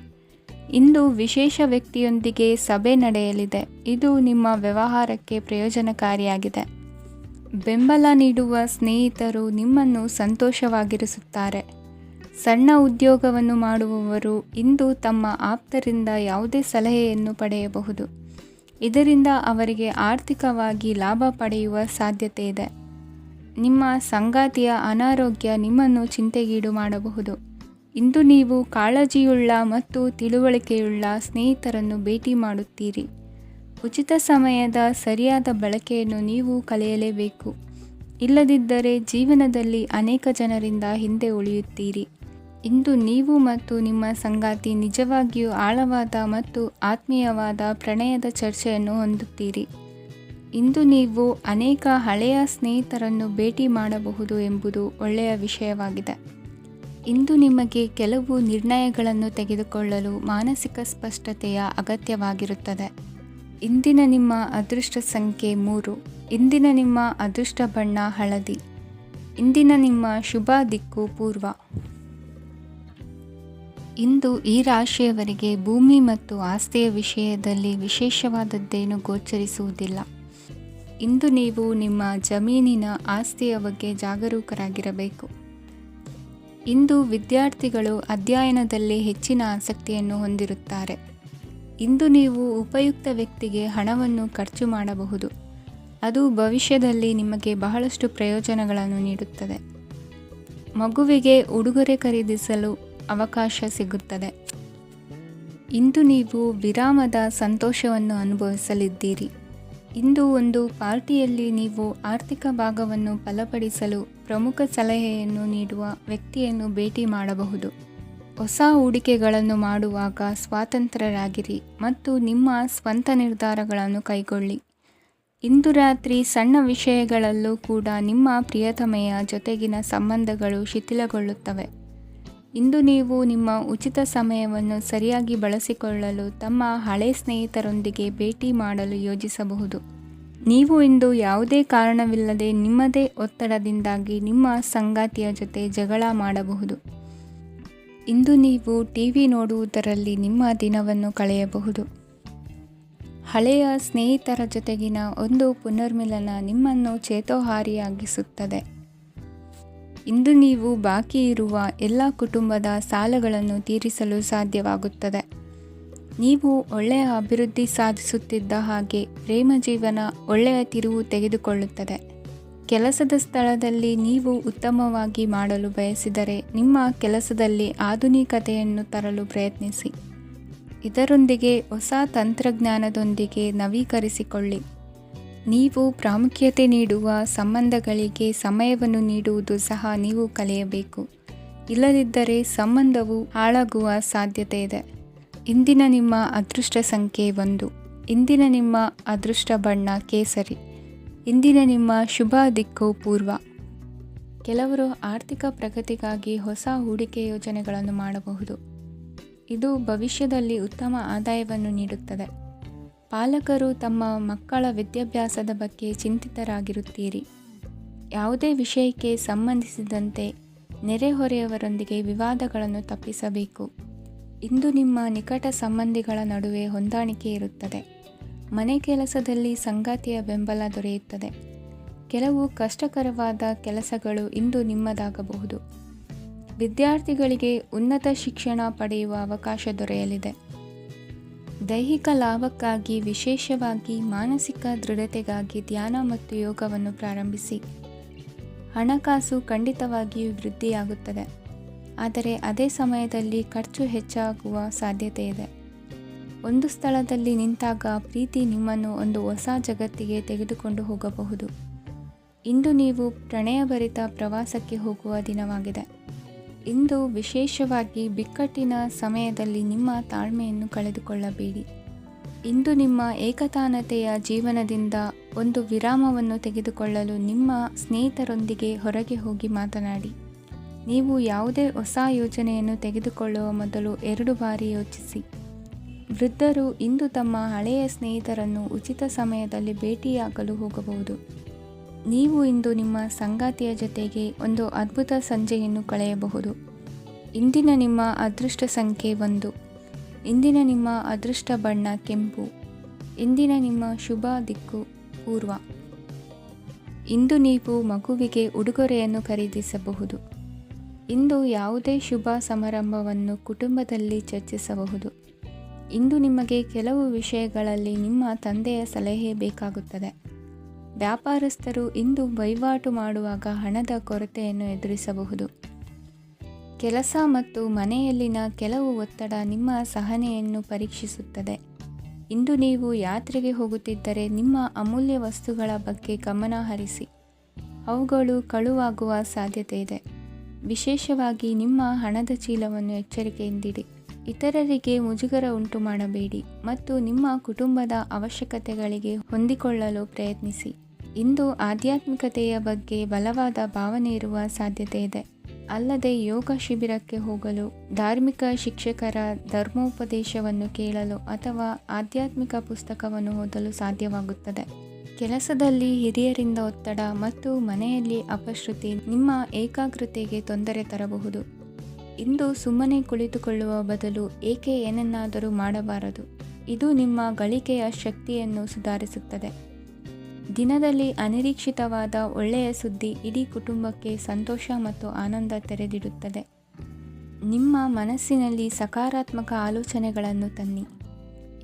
ಇಂದು ವಿಶೇಷ ವ್ಯಕ್ತಿಯೊಂದಿಗೆ ಸಭೆ ನಡೆಯಲಿದೆ. ಇದು ನಿಮ್ಮ ವ್ಯವಹಾರಕ್ಕೆ ಪ್ರಯೋಜನಕಾರಿಯಾಗಿದೆ. ಬೆಂಬಲ ನೀಡುವ ಸ್ನೇಹಿತರು ನಿಮ್ಮನ್ನು ಸಂತೋಷವಾಗಿರಿಸುತ್ತಾರೆ. ಸಣ್ಣ ಉದ್ಯೋಗವನ್ನು ಮಾಡುವವರು ಇಂದು ತಮ್ಮ ಆಪ್ತರಿಂದ ಯಾವುದೇ ಸಲಹೆಯನ್ನು ಪಡೆಯಬಹುದು. ಇದರಿಂದ ಅವರಿಗೆ ಆರ್ಥಿಕವಾಗಿ ಲಾಭ ಪಡೆಯುವ ಸಾಧ್ಯತೆ ಇದೆ. ನಿಮ್ಮ ಸಂಗಾತಿಯ ಅನಾರೋಗ್ಯ ನಿಮ್ಮನ್ನು ಚಿಂತೆಗೀಡು ಮಾಡಬಹುದು. ಇಂದು ನೀವು ಕಾಳಜಿಯುಳ್ಳ ಮತ್ತು ತಿಳುವಳಿಕೆಯುಳ್ಳ ಸ್ನೇಹಿತರನ್ನು ಭೇಟಿ ಮಾಡುತ್ತೀರಿ. ಉಚಿತ ಸಮಯದ ಸರಿಯಾದ ಬಳಕೆಯನ್ನು ನೀವು ಕಲಿಯಲೇಬೇಕು. ಇಲ್ಲದಿದ್ದರೆ ಜೀವನದಲ್ಲಿ ಅನೇಕ ಜನರಿಂದ ಹಿಂದೆ ಉಳಿಯುತ್ತೀರಿ. ಇಂದು ನೀವು ಮತ್ತು ನಿಮ್ಮ ಸಂಗಾತಿ ನಿಜವಾಗಿಯೂ ಆಳವಾದ ಮತ್ತು ಆತ್ಮೀಯವಾದ ಪ್ರಣಯದ ಚರ್ಚೆಯನ್ನು ಹೊಂದುತ್ತೀರಿ. ಇಂದು ನೀವು ಅನೇಕ ಹಳೆಯ ಸ್ನೇಹಿತರನ್ನು ಭೇಟಿ ಮಾಡಬಹುದು ಎಂಬುದು ಒಳ್ಳೆಯ ವಿಷಯವಾಗಿದೆ. ಇಂದು ನಿಮಗೆ ಕೆಲವು ನಿರ್ಣಯಗಳನ್ನು ತೆಗೆದುಕೊಳ್ಳಲು ಮಾನಸಿಕ ಸ್ಪಷ್ಟತೆಯ ಅಗತ್ಯವಾಗಿರುತ್ತದೆ. ಇಂದಿನ ನಿಮ್ಮ ಅದೃಷ್ಟ ಸಂಖ್ಯೆ 3. ಇಂದಿನ ನಿಮ್ಮ ಅದೃಷ್ಟ ಬಣ್ಣ ಹಳದಿ. ಇಂದಿನ ನಿಮ್ಮ ಶುಭ ದಿಕ್ಕು ಪೂರ್ವ. ಇಂದು ಈ ರಾಶಿಯವರಿಗೆ ಭೂಮಿ ಮತ್ತು ಆಸ್ತಿಯ ವಿಷಯದಲ್ಲಿ ವಿಶೇಷವಾದದ್ದೇನು ಗೋಚರಿಸುವುದಿಲ್ಲ. ಇಂದು ನೀವು ನಿಮ್ಮ ಜಮೀನಿನ ಆಸ್ತಿಯ ಬಗ್ಗೆ ಜಾಗರೂಕರಾಗಿರಬೇಕು. ಇಂದು ವಿದ್ಯಾರ್ಥಿಗಳು ಅಧ್ಯಯನದಲ್ಲಿ ಹೆಚ್ಚಿನ ಆಸಕ್ತಿಯನ್ನು ಹೊಂದಿರುತ್ತಾರೆ. ಇಂದು ನೀವು ಉಪಯುಕ್ತ ವ್ಯಕ್ತಿಗೆ ಹಣವನ್ನು ಖರ್ಚು ಮಾಡಬಹುದು. ಅದು ಭವಿಷ್ಯದಲ್ಲಿ ನಿಮಗೆ ಬಹಳಷ್ಟು ಪ್ರಯೋಜನಗಳನ್ನು ನೀಡುತ್ತದೆ. ಮಗುವಿಗೆ ಉಡುಗೊರೆ ಖರೀದಿಸಲು ಅವಕಾಶ ಸಿಗುತ್ತದೆ. ಇಂದು ನೀವು ವಿರಾಮದ ಸಂತೋಷವನ್ನು ಅನುಭವಿಸಲಿದ್ದೀರಿ. ಇಂದು ಒಂದು ಪಾರ್ಟಿಯಲ್ಲಿ ನೀವು ಆರ್ಥಿಕ ಭಾಗವನ್ನು ಬಲಪಡಿಸಲು ಪ್ರಮುಖ ಸಲಹೆಯನ್ನು ನೀಡುವ ವ್ಯಕ್ತಿಯನ್ನು ಭೇಟಿ ಮಾಡಬಹುದು. ಹೊಸ ಹೂಡಿಕೆಗಳನ್ನು ಮಾಡುವಾಗ ಸ್ವಾತಂತ್ರ್ಯರಾಗಿರಿ ಮತ್ತು ನಿಮ್ಮ ಸ್ವಂತ ನಿರ್ಧಾರಗಳನ್ನು ಕೈಗೊಳ್ಳಿ. ಇಂದು ರಾತ್ರಿ ಸಣ್ಣ ವಿಷಯಗಳಲ್ಲೂ ಕೂಡ ನಿಮ್ಮ ಪ್ರಿಯತಮೆಯ ಜೊತೆಗಿನ ಸಂಬಂಧಗಳು ಶಿಥಿಲಗೊಳ್ಳುತ್ತವೆ. ಇಂದು ನೀವು ನಿಮ್ಮ ಉಚಿತ ಸಮಯವನ್ನು ಸರಿಯಾಗಿ ಬಳಸಿಕೊಳ್ಳಲು ತಮ್ಮ ಹಳೆ ಸ್ನೇಹಿತರೊಂದಿಗೆ ಭೇಟಿ ಮಾಡಲು ಯೋಜಿಸಬಹುದು. ನೀವು ಇಂದು ಯಾವುದೇ ಕಾರಣವಿಲ್ಲದೆ ನಿಮ್ಮದೇ ಒತ್ತಡದಿಂದಾಗಿ ನಿಮ್ಮ ಸಂಗಾತಿಯ ಜೊತೆ ಜಗಳ ಮಾಡಬಹುದು. ಇಂದು ನೀವು ಟಿವಿ ನೋಡುವುದರಲ್ಲಿ ನಿಮ್ಮ ದಿನವನ್ನು ಕಳೆಯಬಹುದು. ಹಳೆಯ ಸ್ನೇಹಿತರ ಜೊತೆಗಿನ ಒಂದು ಪುನರ್ಮಿಲನ ನಿಮ್ಮನ್ನು ಚೇತೋಹಾರಿಯಾಗಿಸುತ್ತದೆ. ಇಂದು ನೀವು ಬಾಕಿ ಇರುವ ಎಲ್ಲ ಕುಟುಂಬದ ಸಾಲಗಳನ್ನು ತೀರಿಸಲು ಸಾಧ್ಯವಾಗುತ್ತದೆ. ನೀವು ಒಳ್ಳೆಯ ಅಭಿವೃದ್ಧಿ ಸಾಧಿಸುತ್ತಿದ್ದ ಹಾಗೆ ಪ್ರೇಮ ಜೀವನ ಒಳ್ಳೆಯ ತಿರುವು ತೆಗೆದುಕೊಳ್ಳುತ್ತದೆ. ಕೆಲಸದ ಸ್ಥಳದಲ್ಲಿ ನೀವು ಉತ್ತಮವಾಗಿ ಮಾಡಲು ಬಯಸಿದರೆ ನಿಮ್ಮ ಕೆಲಸದಲ್ಲಿ ಆಧುನಿಕತೆಯನ್ನು ತರಲು ಪ್ರಯತ್ನಿಸಿ. ಇದರೊಂದಿಗೆ ಹೊಸ ತಂತ್ರಜ್ಞಾನದೊಂದಿಗೆ ನವೀಕರಿಸಿಕೊಳ್ಳಿ. ನೀವು ಪ್ರಾಮುಖ್ಯತೆ ನೀಡುವ ಸಂಬಂಧಗಳಿಗೆ ಸಮಯವನ್ನು ನೀಡುವುದು ಸಹ ನೀವು ಕಲಿಯಬೇಕು. ಇಲ್ಲದಿದ್ದರೆ ಸಂಬಂಧವು ಹಾಳಾಗುವ ಸಾಧ್ಯತೆ ಇದೆ. ಇಂದಿನ ನಿಮ್ಮ ಅದೃಷ್ಟ ಸಂಖ್ಯೆ 1. ಇಂದಿನ ನಿಮ್ಮ ಅದೃಷ್ಟ ಬಣ್ಣ ಕೇಸರಿ. ಇಂದಿನ ನಿಮ್ಮ ಶುಭ ದಿಕ್ಕು ಪೂರ್ವ. ಕೆಲವರು ಆರ್ಥಿಕ ಪ್ರಗತಿಗಾಗಿ ಹೊಸ ಹೂಡಿಕೆ ಯೋಜನೆಗಳನ್ನು ಮಾಡಬಹುದು. ಇದು ಭವಿಷ್ಯದಲ್ಲಿ ಉತ್ತಮ ಆದಾಯವನ್ನು ನೀಡುತ್ತದೆ. ಪಾಲಕರು ತಮ್ಮ ಮಕ್ಕಳ ವಿದ್ಯಾಭ್ಯಾಸದ ಬಗ್ಗೆ ಚಿಂತಿತರಾಗಿರುತ್ತೀರಿ. ಯಾವುದೇ ವಿಷಯಕ್ಕೆ ಸಂಬಂಧಿಸಿದಂತೆ ನೆರೆಹೊರೆಯವರೊಂದಿಗೆ ವಿವಾದಗಳನ್ನು ತಪ್ಪಿಸಬೇಕು. ಇಂದು ನಿಮ್ಮ ನಿಕಟ ಸಂಬಂಧಿಗಳ ನಡುವೆ ಹೊಂದಾಣಿಕೆ ಇರುತ್ತದೆ. ಮನೆ ಕೆಲಸದಲ್ಲಿ ಸಂಗಾತಿಯ ಬೆಂಬಲ ದೊರೆಯುತ್ತದೆ. ಕೆಲವು ಕಷ್ಟಕರವಾದ ಕೆಲಸಗಳು ಇಂದು ನಿಮ್ಮದಾಗಬಹುದು. ವಿದ್ಯಾರ್ಥಿಗಳಿಗೆ ಉನ್ನತ ಶಿಕ್ಷಣ ಪಡೆಯುವ ಅವಕಾಶ ದೊರೆಯಲಿದೆ. ದೈಹಿಕ ಲಾಭಕ್ಕಾಗಿ, ವಿಶೇಷವಾಗಿ ಮಾನಸಿಕ ದೃಢತೆಗಾಗಿ ಧ್ಯಾನ ಮತ್ತು ಯೋಗವನ್ನು ಪ್ರಾರಂಭಿಸಿ. ಹಣಕಾಸು ಖಂಡಿತವಾಗಿಯೂ ವೃದ್ಧಿಯಾಗುತ್ತದೆ, ಆದರೆ ಅದೇ ಸಮಯದಲ್ಲಿ ಖರ್ಚು ಹೆಚ್ಚಾಗುವ ಸಾಧ್ಯತೆ ಇದೆ. ಒಂದು ಸ್ಥಳದಲ್ಲಿ ನಿಂತಾಗ ಪ್ರೀತಿ ನಿಮ್ಮನ್ನು ಒಂದು ಹೊಸ ಜಗತ್ತಿಗೆ ತೆಗೆದುಕೊಂಡು ಹೋಗಬಹುದು. ಇಂದು ನೀವು ಪ್ರಣಯಭರಿತ ಪ್ರವಾಸಕ್ಕೆ ಹೋಗುವ ದಿನವಾಗಿದೆ. ಇಂದು ವಿಶೇಷವಾಗಿ ಬಿಕ್ಕಟ್ಟಿನ ಸಮಯದಲ್ಲಿ ನಿಮ್ಮ ತಾಳ್ಮೆಯನ್ನು ಕಳೆದುಕೊಳ್ಳಬೇಡಿ. ಇಂದು ನಿಮ್ಮ ಏಕತಾನತೆಯ ಜೀವನದಿಂದ ಒಂದು ವಿರಾಮವನ್ನು ತೆಗೆದುಕೊಳ್ಳಲು ನಿಮ್ಮ ಸ್ನೇಹಿತರೊಂದಿಗೆ ಹೊರಗೆ ಹೋಗಿ ಮಾತನಾಡಿ. ನೀವು ಯಾವುದೇ ಹೊಸ ಯೋಜನೆಯನ್ನು ತೆಗೆದುಕೊಳ್ಳುವ ಮೊದಲು 2 ಬಾರಿ ಯೋಚಿಸಿ. ವೃದ್ಧರು ಇಂದು ತಮ್ಮ ಹಳೆಯ ಸ್ನೇಹಿತರನ್ನು ಉಚಿತ ಸಮಯದಲ್ಲಿ ಭೇಟಿಯಾಗಲು ಹೋಗಬಹುದು. ನೀವು ಇಂದು ನಿಮ್ಮ ಸಂಗಾತಿಯ ಜೊತೆಗೆ ಒಂದು ಅದ್ಭುತ ಸಂಜೆಯನ್ನು ಕಳೆಯಬಹುದು. ಇಂದಿನ ನಿಮ್ಮ ಅದೃಷ್ಟ ಸಂಖ್ಯೆ 1. ಇಂದಿನ ನಿಮ್ಮ ಅದೃಷ್ಟ ಬಣ್ಣ ಕೆಂಪು. ಇಂದಿನ ನಿಮ್ಮ ಶುಭ ದಿಕ್ಕು ಪೂರ್ವ. ಇಂದು ನೀವು ಮಗುವಿಗೆ ಉಡುಗೊರೆಯನ್ನು ಖರೀದಿಸಬಹುದು. ಇಂದು ಯಾವುದೇ ಶುಭ ಸಮಾರಂಭವನ್ನು ಕುಟುಂಬದಲ್ಲಿ ಚರ್ಚಿಸಬಹುದು. ಇಂದು ನಿಮಗೆ ಕೆಲವು ವಿಷಯಗಳಲ್ಲಿ ನಿಮ್ಮ ತಂದೆಯ ಸಲಹೆ ಬೇಕಾಗುತ್ತದೆ. ವ್ಯಾಪಾರಸ್ಥರು ಇಂದು ವಹಿವಾಟು ಮಾಡುವಾಗ ಹಣದ ಕೊರತೆಯನ್ನು ಎದುರಿಸಬಹುದು. ಕೆಲಸ ಮತ್ತು ಮನೆಯಲ್ಲಿನ ಕೆಲವು ಒತ್ತಡ ನಿಮ್ಮ ಸಹನೆಯನ್ನು ಪರೀಕ್ಷಿಸುತ್ತದೆ. ಇಂದು ನೀವು ಯಾತ್ರೆಗೆ ಹೋಗುತ್ತಿದ್ದರೆ ನಿಮ್ಮ ಅಮೂಲ್ಯ ವಸ್ತುಗಳ ಬಗ್ಗೆ ಗಮನ ಹರಿಸಿ. ಅವುಗಳು ಕಳುವಾಗುವ ಸಾಧ್ಯತೆ ಇದೆ. ವಿಶೇಷವಾಗಿ ನಿಮ್ಮ ಹಣದ ಚೀಲವನ್ನು ಎಚ್ಚರಿಕೆಯಿಂದಿಡಿ. ಇತರರಿಗೆ ಮುಜುಗರ ಉಂಟು ಮಾಡಬೇಡಿ ಮತ್ತು ನಿಮ್ಮ ಕುಟುಂಬದ ಅವಶ್ಯಕತೆಗಳಿಗೆ ಹೊಂದಿಕೊಳ್ಳಲು ಪ್ರಯತ್ನಿಸಿ. ಇಂದು ಆಧ್ಯಾತ್ಮಿಕತೆಯ ಬಗ್ಗೆ ಬಲವಾದ ಭಾವನೆ ಇರುವ ಸಾಧ್ಯತೆ ಇದೆ. ಅಲ್ಲದೆ ಯೋಗ ಶಿಬಿರಕ್ಕೆ ಹೋಗಲು, ಧಾರ್ಮಿಕ ಶಿಕ್ಷಕರ ಧರ್ಮೋಪದೇಶವನ್ನು ಕೇಳಲು ಅಥವಾ ಆಧ್ಯಾತ್ಮಿಕ ಪುಸ್ತಕವನ್ನು ಓದಲು ಸಾಧ್ಯವಾಗುತ್ತದೆ. ಕೆಲಸದಲ್ಲಿ ಹಿರಿಯರಿಂದ ಒತ್ತಡ ಮತ್ತು ಮನೆಯಲ್ಲಿ ಅಪಶ್ರುತಿ ನಿಮ್ಮ ಏಕಾಗ್ರತೆಗೆ ತೊಂದರೆ ತರಬಹುದು. ಇಂದು ಸುಮ್ಮನೆ ಕುಳಿತುಕೊಳ್ಳುವ ಬದಲು ಏಕೆ ಏನನ್ನಾದರೂ ಮಾಡಬಾರದು. ಇದು ನಿಮ್ಮ ಗಳಿಕೆಯ ಶಕ್ತಿಯನ್ನು ಸುಧಾರಿಸುತ್ತದೆ. ದಿನದಲ್ಲಿ ಅನಿರೀಕ್ಷಿತವಾದ ಒಳ್ಳೆಯ ಸುದ್ದಿ ಇಡೀ ಕುಟುಂಬಕ್ಕೆ ಸಂತೋಷ ಮತ್ತು ಆನಂದ ತೆರೆದಿಡುತ್ತದೆ. ನಿಮ್ಮ ಮನಸ್ಸಿನಲ್ಲಿ ಸಕಾರಾತ್ಮಕ ಆಲೋಚನೆಗಳನ್ನು ತನ್ನಿ.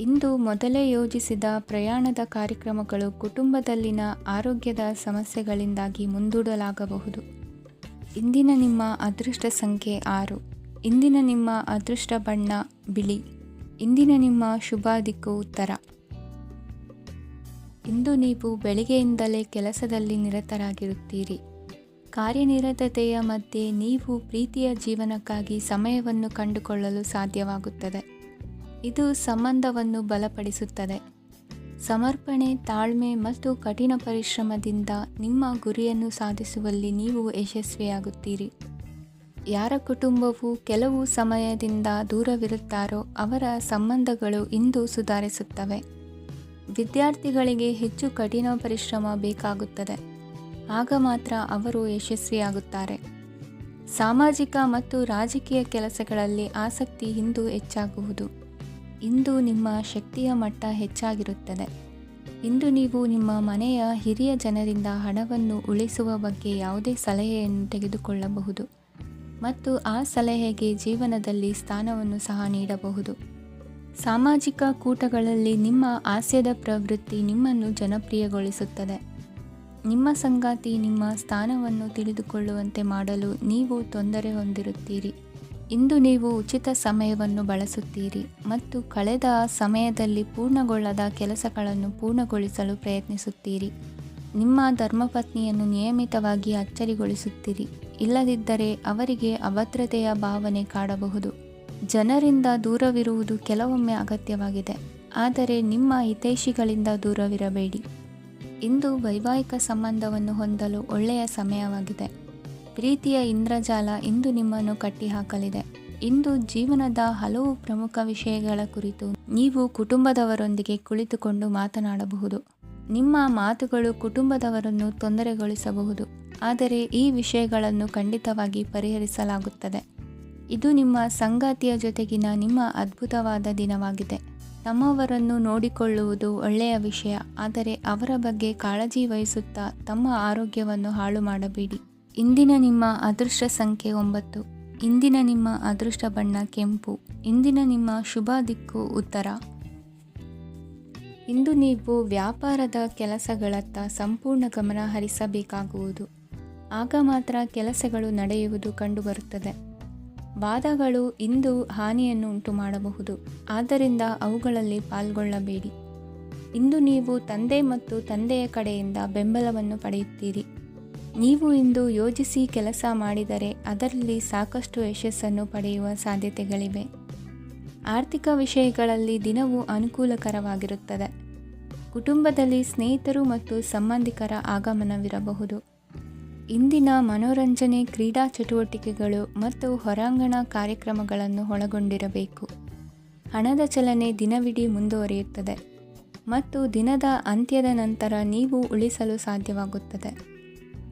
ಇಂದು ಮೊದಲೇ ಯೋಜಿಸಿದ ಪ್ರಯಾಣದ ಕಾರ್ಯಕ್ರಮಗಳು ಕುಟುಂಬದಲ್ಲಿನ ಆರೋಗ್ಯದ ಸಮಸ್ಯೆಗಳಿಂದಾಗಿ ಮುಂದೂಡಲಾಗಬಹುದು. ಇಂದಿನ ನಿಮ್ಮ ಅದೃಷ್ಟ ಸಂಖ್ಯೆ 6. ಇಂದಿನ ನಿಮ್ಮ ಅದೃಷ್ಟ ಬಣ್ಣ ಬಿಳಿ. ಇಂದಿನ ನಿಮ್ಮ ಶುಭ ದಿಕ್ಕು ಉತ್ತರ. ಇಂದು ನೀವು ಬೆಳಿಗ್ಗೆಯಿಂದಲೇ ಕೆಲಸದಲ್ಲಿ ನಿರತರಾಗಿರುತ್ತೀರಿ. ಕಾರ್ಯನಿರತತೆಯ ಮಧ್ಯೆ ನೀವು ಪ್ರೀತಿಯ ಜೀವನಕ್ಕಾಗಿ ಸಮಯವನ್ನು ಕಂಡುಕೊಳ್ಳಲು ಸಾಧ್ಯವಾಗುತ್ತದೆ. ಇದು ಸಂಬಂಧವನ್ನು ಬಲಪಡಿಸುತ್ತದೆ. ಸಮರ್ಪಣೆ, ತಾಳ್ಮೆ ಮತ್ತು ಕಠಿಣ ಪರಿಶ್ರಮದಿಂದ ನಿಮ್ಮ ಗುರಿಯನ್ನು ಸಾಧಿಸುವಲ್ಲಿ ನೀವು ಯಶಸ್ವಿಯಾಗುತ್ತೀರಿ. ಯಾರ ಕುಟುಂಬವು ಕೆಲವು ಸಮಯದಿಂದ ದೂರವಿರುತ್ತಾರೋ ಅವರ ಸಂಬಂಧಗಳು ಇಂದು ಸುಧಾರಿಸುತ್ತವೆ. ವಿದ್ಯಾರ್ಥಿಗಳಿಗೆ ಹೆಚ್ಚು ಕಠಿಣ ಪರಿಶ್ರಮ ಬೇಕಾಗುತ್ತದೆ. ಆಗ ಮಾತ್ರ ಅವರು ಯಶಸ್ವಿಯಾಗುತ್ತಾರೆ. ಸಾಮಾಜಿಕ ಮತ್ತು ರಾಜಕೀಯ ಕೆಲಸಗಳಲ್ಲಿ ಆಸಕ್ತಿ ಇಂದು ಹೆಚ್ಚಾಗುವುದು. ಇಂದು ನಿಮ್ಮ ಶಕ್ತಿಯ ಮಟ್ಟ ಹೆಚ್ಚಾಗಿರುತ್ತದೆ. ಇಂದು ನೀವು ನಿಮ್ಮ ಮನೆಯ ಹಿರಿಯ ಜನರಿಂದ ಹಣವನ್ನು ಉಳಿಸುವ ಬಗ್ಗೆ ಯಾವುದೇ ಸಲಹೆಯನ್ನು ತೆಗೆದುಕೊಳ್ಳಬಹುದು ಮತ್ತು ಆ ಸಲಹೆಗೆ ಜೀವನದಲ್ಲಿ ಸ್ಥಾನವನ್ನು ಸಹ ನೀಡಬಹುದು. ಸಾಮಾಜಿಕ ಕೂಟಗಳಲ್ಲಿ ನಿಮ್ಮ ಹಾಸ್ಯದ ಪ್ರವೃತ್ತಿ ನಿಮ್ಮನ್ನು ಜನಪ್ರಿಯಗೊಳಿಸುತ್ತದೆ. ನಿಮ್ಮ ಸಂಗಾತಿ ನಿಮ್ಮ ಸ್ಥಾನವನ್ನು ತಿಳಿದುಕೊಳ್ಳುವಂತೆ ಮಾಡಲು ನೀವು ತೊಂದರೆ ಹೊಂದಿರುತ್ತೀರಿ. ಇಂದು ನೀವು ಉಚಿತ ಸಮಯವನ್ನು ಬಳಸುತ್ತೀರಿ ಮತ್ತು ಕಳೆದ ಸಮಯದಲ್ಲಿ ಪೂರ್ಣಗೊಳ್ಳದ ಕೆಲಸಗಳನ್ನು ಪೂರ್ಣಗೊಳಿಸಲು ಪ್ರಯತ್ನಿಸುತ್ತೀರಿ. ನಿಮ್ಮ ಧರ್ಮಪತ್ನಿಯನ್ನು ನಿಯಮಿತವಾಗಿ ಅಚ್ಚರಿಗೊಳಿಸುತ್ತೀರಿ. ಇಲ್ಲದಿದ್ದರೆ ಅವರಿಗೆ ಅಭದ್ರತೆಯ ಭಾವನೆ ಕಾಡಬಹುದು. ಜನರಿಂದ ದೂರವಿರುವುದು ಕೆಲವೊಮ್ಮೆ ಅಗತ್ಯವಾಗಿದೆ, ಆದರೆ ನಿಮ್ಮ ಹಿತೈಷಿಗಳಿಂದ ದೂರವಿರಬೇಡಿ. ಇಂದು ವೈವಾಹಿಕ ಸಂಬಂಧವನ್ನು ಹೊಂದಲು ಒಳ್ಳೆಯ ಸಮಯವಾಗಿದೆ. ಪ್ರೀತಿಯ ಇಂದ್ರಜಾಲ ಇಂದು ನಿಮ್ಮನ್ನು ಕಟ್ಟಿಹಾಕಲಿದೆ. ಇಂದು ಜೀವನದ ಹಲವು ಪ್ರಮುಖ ವಿಷಯಗಳ ಕುರಿತು ನೀವು ಕುಟುಂಬದವರೊಂದಿಗೆ ಕುಳಿತುಕೊಂಡು ಮಾತನಾಡಬಹುದು. ನಿಮ್ಮ ಮಾತುಗಳು ಕುಟುಂಬದವರನ್ನು ತೊಂದರೆಗೊಳಿಸಬಹುದು, ಆದರೆ ಈ ವಿಷಯಗಳನ್ನು ಖಂಡಿತವಾಗಿ ಪರಿಹರಿಸಲಾಗುತ್ತದೆ. ಇದು ನಿಮ್ಮ ಸಂಗಾತಿಯ ಜೊತೆಗಿನ ನಿಮ್ಮ ಅದ್ಭುತವಾದ ದಿನವಾಗಿದೆ. ತಮ್ಮವರನ್ನು ನೋಡಿಕೊಳ್ಳುವುದು ಒಳ್ಳೆಯ ವಿಷಯ, ಆದರೆ ಅವರ ಬಗ್ಗೆ ಕಾಳಜಿ ವಹಿಸುತ್ತಾ ತಮ್ಮ ಆರೋಗ್ಯವನ್ನು ಹಾಳು ಮಾಡಬೇಡಿ. ಇಂದಿನ ನಿಮ್ಮ ಅದೃಷ್ಟ ಸಂಖ್ಯೆ 9. ಇಂದಿನ ನಿಮ್ಮ ಅದೃಷ್ಟ ಬಣ್ಣ ಕೆಂಪು. ಇಂದಿನ ನಿಮ್ಮ ಶುಭ ದಿಕ್ಕು ಉತ್ತರ. ಇಂದು ನೀವು ವ್ಯಾಪಾರದ ಕೆಲಸಗಳತ್ತ ಸಂಪೂರ್ಣ ಗಮನ ಹರಿಸಬೇಕಾಗುವುದು. ಆಗ ಮಾತ್ರ ಕೆಲಸಗಳು ನಡೆಯುವುದು ಕಂಡುಬರುತ್ತದೆ. ವಾದಗಳು ಇಂದು ಹಾನಿಯನ್ನು ಉಂಟು ಮಾಡಬಹುದು, ಆದ್ದರಿಂದ ಅವುಗಳಲ್ಲಿ ಪಾಲ್ಗೊಳ್ಳಬೇಡಿ. ಇಂದು ನೀವು ತಂದೆ ಮತ್ತು ತಂದೆಯ ಕಡೆಯಿಂದ ಬೆಂಬಲವನ್ನು ಪಡೆಯುತ್ತೀರಿ. ನೀವು ಇಂದು ಯೋಜಿಸಿ ಕೆಲಸ ಮಾಡಿದರೆ ಅದರಲ್ಲಿ ಸಾಕಷ್ಟು ಯಶಸ್ಸನ್ನು ಪಡೆಯುವ ಸಾಧ್ಯತೆಗಳಿವೆ. ಆರ್ಥಿಕ ವಿಷಯಗಳಲ್ಲಿ ದಿನವೂ ಅನುಕೂಲಕರವಾಗಿರುತ್ತದೆ. ಕುಟುಂಬದಲ್ಲಿ ಸ್ನೇಹಿತರು ಮತ್ತು ಸಂಬಂಧಿಕರ ಆಗಮನವಿರಬಹುದು. ಇಂದಿನ ಮನೋರಂಜನೆ ಕ್ರೀಡಾ ಚಟುವಟಿಕೆಗಳು ಮತ್ತು ಹೊರಾಂಗಣ ಕಾರ್ಯಕ್ರಮಗಳನ್ನು ಒಳಗೊಂಡಿರಬೇಕು. ಹಣದ ಚಲನೆ ದಿನವಿಡೀ ಮುಂದುವರಿಯುತ್ತದೆ ಮತ್ತು ದಿನದ ಅಂತ್ಯದ ನಂತರ ನೀವು ಉಳಿಸಲು ಸಾಧ್ಯವಾಗುತ್ತದೆ.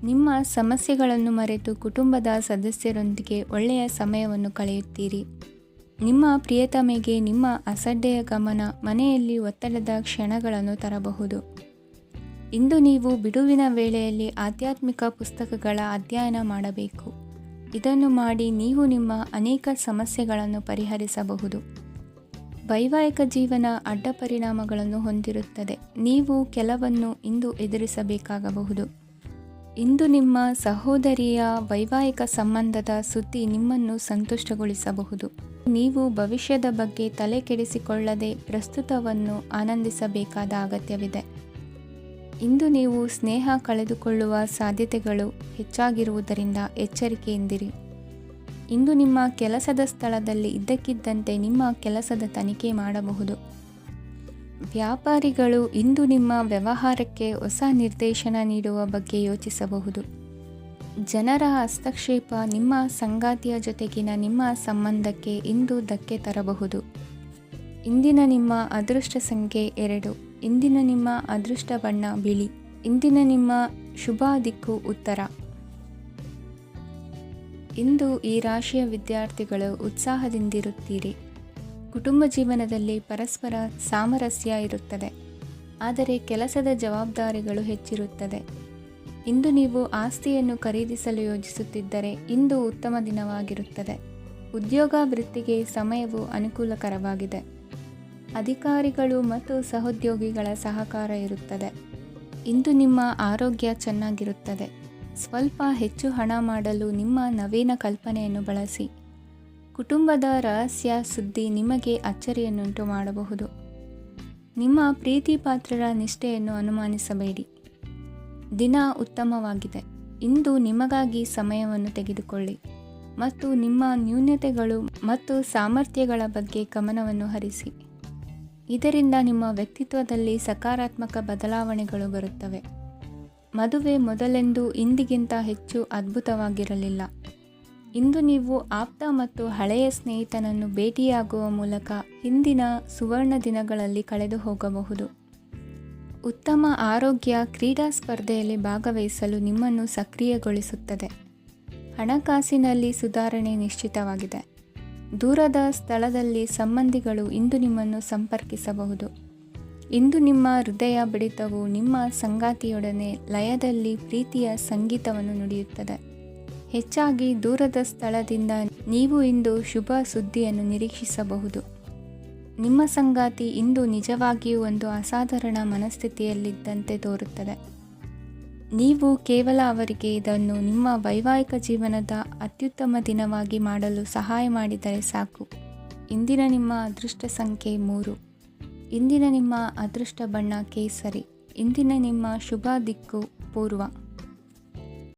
ನಿಮ್ಮ ಸಮಸ್ಯೆಗಳನ್ನು ಮರೆತು ಕುಟುಂಬದ ಸದಸ್ಯರೊಂದಿಗೆ ಒಳ್ಳೆಯ ಸಮಯವನ್ನು ಕಳೆಯುತ್ತೀರಿ. ನಿಮ್ಮ ಪ್ರಿಯತಮೆಗೆ ನಿಮ್ಮ ಅಸಡ್ಡೆಯ ಗಮನ ಮನೆಯಲ್ಲಿ ಒತ್ತಡದ ಕ್ಷಣಗಳನ್ನು ತರಬಹುದು. ಇಂದು ನೀವು ಬಿಡುವಿನ ವೇಳೆಯಲ್ಲಿ ಆಧ್ಯಾತ್ಮಿಕ ಪುಸ್ತಕಗಳ ಅಧ್ಯಯನ ಮಾಡಬೇಕು. ಇದನ್ನು ಮಾಡಿ ನೀವು ನಿಮ್ಮ ಅನೇಕ ಸಮಸ್ಯೆಗಳನ್ನು ಪರಿಹರಿಸಬಹುದು. ವೈವಾಹಿಕ ಜೀವನ ಅಡ್ಡ ಪರಿಣಾಮಗಳನ್ನು ಹೊಂದಿರುತ್ತದೆ. ನೀವು ಕೆಲವನ್ನು ಇಂದು ಎದುರಿಸಬೇಕಾಗಬಹುದು. ಇಂದು ನಿಮ್ಮ ಸಹೋದರಿಯ ವೈವಾಹಿಕ ಸಂಬಂಧದ ಸುದ್ದಿ ನಿಮ್ಮನ್ನು ಸಂತುಷ್ಟಗೊಳಿಸಬಹುದು. ನೀವು ಭವಿಷ್ಯದ ಬಗ್ಗೆ ತಲೆ ಕೆಡಿಸಿಕೊಳ್ಳದೆ ಪ್ರಸ್ತುತವನ್ನು ಆನಂದಿಸಬೇಕಾದ ಅಗತ್ಯವಿದೆ. ಇಂದು ನೀವು ಸ್ನೇಹ ಕಳೆದುಕೊಳ್ಳುವ ಸಾಧ್ಯತೆಗಳು ಹೆಚ್ಚಾಗಿರುವುದರಿಂದ ಎಚ್ಚರಿಕೆಯಿಂದಿರಿ. ಇಂದು ನಿಮ್ಮ ಕೆಲಸದ ಸ್ಥಳದಲ್ಲಿ ಇದ್ದಕ್ಕಿದ್ದಂತೆ ನಿಮ್ಮ ಕೆಲಸದ ತನಿಖೆ ಮಾಡಬಹುದು. ವ್ಯಾಪಾರಿಗಳು ಇಂದು ನಿಮ್ಮ ವ್ಯವಹಾರಕ್ಕೆ ಹೊಸ ನಿರ್ದೇಶನ ನೀಡುವ ಬಗ್ಗೆ ಯೋಚಿಸಬಹುದು. ಜನರ ಹಸ್ತಕ್ಷೇಪ ನಿಮ್ಮ ಸಂಗಾತಿಯ ಜೊತೆಗಿನ ನಿಮ್ಮ ಸಂಬಂಧಕ್ಕೆ ಇಂದು ಧಕ್ಕೆ ತರಬಹುದು. ಇಂದಿನ ನಿಮ್ಮ ಅದೃಷ್ಟ ಸಂಖ್ಯೆ 2. ಇಂದಿನ ನಿಮ್ಮ ಅದೃಷ್ಟ ಬಣ್ಣ ಬಿಳಿ. ಇಂದಿನ ನಿಮ್ಮ ಶುಭ ದಿಕ್ಕು ಉತ್ತರ. ಇಂದು ಈ ರಾಶಿಯ ವಿದ್ಯಾರ್ಥಿಗಳು ಉತ್ಸಾಹದಿಂದಿರುತ್ತೀರಿ. ಕುಟುಂಬ ಜೀವನದಲ್ಲಿ ಪರಸ್ಪರ ಸಾಮರಸ್ಯ ಇರುತ್ತದೆ, ಆದರೆ ಕೆಲಸದ ಜವಾಬ್ದಾರಿಗಳು ಹೆಚ್ಚಿರುತ್ತದೆ. ಇಂದು ನೀವು ಆಸ್ತಿಯನ್ನು ಖರೀದಿಸಲು ಯೋಜಿಸುತ್ತಿದ್ದರೆ ಇಂದು ಉತ್ತಮ ದಿನವಾಗಿರುತ್ತದೆ. ಉದ್ಯೋಗ ವೃತ್ತಿಗೆ ಸಮಯವು ಅನುಕೂಲಕರವಾಗಿದೆ. ಅಧಿಕಾರಿಗಳು ಮತ್ತು ಸಹೋದ್ಯೋಗಿಗಳ ಸಹಕಾರ ಇರುತ್ತದೆ. ಇಂದು ನಿಮ್ಮ ಆರೋಗ್ಯ ಚೆನ್ನಾಗಿರುತ್ತದೆ. ಸ್ವಲ್ಪ ಹೆಚ್ಚು ಹಣ ಮಾಡಲು ನಿಮ್ಮ ನವೀನ ಕಲ್ಪನೆಯನ್ನು ಬಳಸಿ. ಕುಟುಂಬದ ರಹಸ್ಯ ಸುದ್ದಿ ನಿಮಗೆ ಅಚ್ಚರಿಯನ್ನುಂಟು ಮಾಡಬಹುದು. ನಿಮ್ಮ ಪ್ರೀತಿ ಪಾತ್ರರ ನಿಷ್ಠೆಯನ್ನು ಅನುಮಾನಿಸಬೇಡಿ. ದಿನ ಉತ್ತಮವಾಗಿದೆ. ಇಂದು ನಿಮಗಾಗಿ ಸಮಯವನ್ನು ತೆಗೆದುಕೊಳ್ಳಿ ಮತ್ತು ನಿಮ್ಮ ನ್ಯೂನತೆಗಳು ಮತ್ತು ಸಾಮರ್ಥ್ಯಗಳ ಬಗ್ಗೆ ಗಮನವನ್ನು ಹರಿಸಿ. ಇದರಿಂದ ನಿಮ್ಮ ವ್ಯಕ್ತಿತ್ವದಲ್ಲಿ ಸಕಾರಾತ್ಮಕ ಬದಲಾವಣೆಗಳು ಬರುತ್ತವೆ. ಮದುವೆ ಮೊದಲೆಂದೂ ಇಂದಿಗಿಂತ ಹೆಚ್ಚು ಅದ್ಭುತವಾಗಿರಲಿಲ್ಲ. ಇಂದು ನೀವು ಆಪ್ತ ಮತ್ತು ಹಳೆಯ ಸ್ನೇಹಿತನನ್ನು ಭೇಟಿಯಾಗುವ ಮೂಲಕ ಹಿಂದಿನ ಸುವರ್ಣ ದಿನಗಳಲ್ಲಿ ಕಳೆದು ಹೋಗಬಹುದು. ಉತ್ತಮ ಆರೋಗ್ಯ ಕ್ರೀಡಾ ಸ್ಪರ್ಧೆಯಲ್ಲಿ ಭಾಗವಹಿಸಲು ನಿಮ್ಮನ್ನು ಸಕ್ರಿಯಗೊಳಿಸುತ್ತದೆ. ಹಣಕಾಸಿನಲ್ಲಿ ಸುಧಾರಣೆ ನಿಶ್ಚಿತವಾಗಿದೆ. ದೂರದ ಸ್ಥಳದಲ್ಲಿ ಸಂಬಂಧಿಗಳು ಇಂದು ನಿಮ್ಮನ್ನು ಸಂಪರ್ಕಿಸಬಹುದು. ಇಂದು ನಿಮ್ಮ ಹೃದಯ ಬಡಿತವು ನಿಮ್ಮ ಸಂಗಾತಿಯೊಡನೆ ಲಯದಲ್ಲಿ ಪ್ರೀತಿಯ ಸಂಗೀತವನ್ನು ನುಡಿಯುತ್ತದೆ. ಹೆಚ್ಚಾಗಿ ದೂರದ ಸ್ಥಳದಿಂದ ನೀವು ಇಂದು ಶುಭ ಸುದ್ದಿಯನ್ನು ನಿರೀಕ್ಷಿಸಬಹುದು. ನಿಮ್ಮ ಸಂಗಾತಿ ಇಂದು ನಿಜವಾಗಿಯೂ ಒಂದು ಅಸಾಧಾರಣ ಮನಸ್ಥಿತಿಯಲ್ಲಿದ್ದಂತೆ ತೋರುತ್ತದೆ. ನೀವು ಕೇವಲ ಅವರಿಗೆ ಇದನ್ನು ನಿಮ್ಮ ವೈವಾಹಿಕ ಜೀವನದ ಅತ್ಯುತ್ತಮ ದಿನವಾಗಿ ಮಾಡಲು ಸಹಾಯ ಮಾಡಿದರೆ ಸಾಕು. ಇಂದಿನ ನಿಮ್ಮ ಅದೃಷ್ಟ ಸಂಖ್ಯೆ 3. ಇಂದಿನ ನಿಮ್ಮ ಅದೃಷ್ಟ ಬಣ್ಣ ಕೇಸರಿ. ಇಂದಿನ ನಿಮ್ಮ ಶುಭ ದಿಕ್ಕು ಪೂರ್ವ.